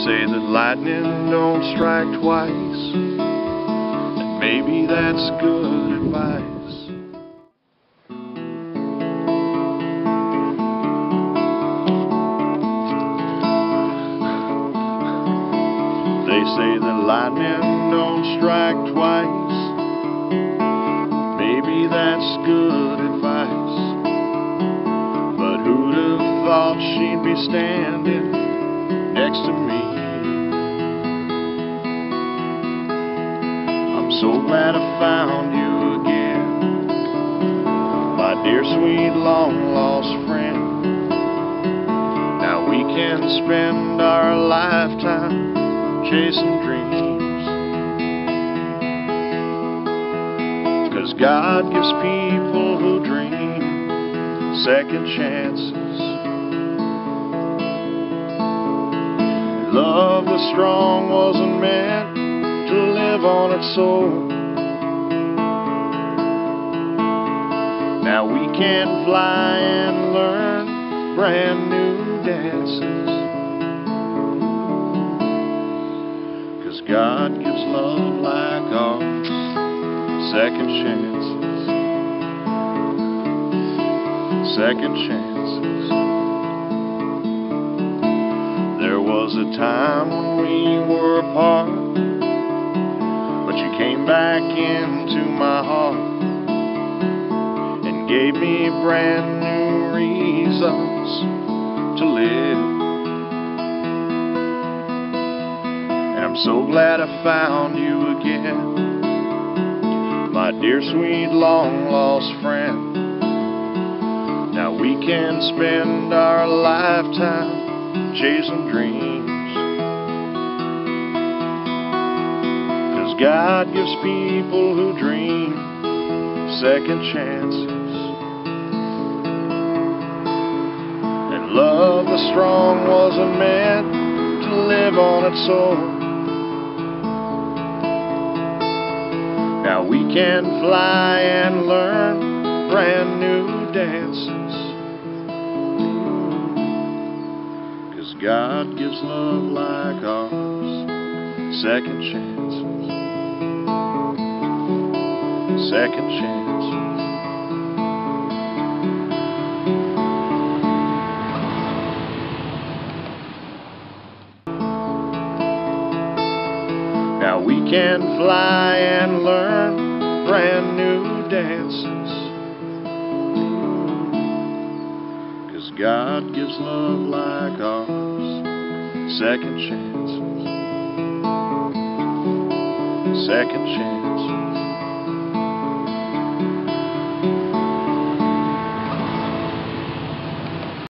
say that lightning don't strike twice, and maybe that's good advice. They say that lightning don't strike twice, maybe that's good advice. But who'd have thought she'd be standing next to me? I'm so glad I found you again, my dear sweet long lost friend. Now we can spend our lifetime chasing dreams, 'cause God gives people who dream second chances. Love that's strong wasn't meant to live on its own. Now we can fly and learn brand new dances, 'cause God gives love like ours second chances, second chances. There was a time when we were apart, but you came back into my heart and gave me brand new reasons to live. And I'm so glad I found you again, my dear sweet long lost friend. Now we can spend our lifetime chasing dreams, 'cause God gives people who dream second chances. And love that's strong wasn't meant to live on its own. Now we can fly and learn brand new dances, 'cause God gives love like ours second chances, second chances. Now we can fly and learn brand new dances, 'cause God gives love like ours second chances, second chances.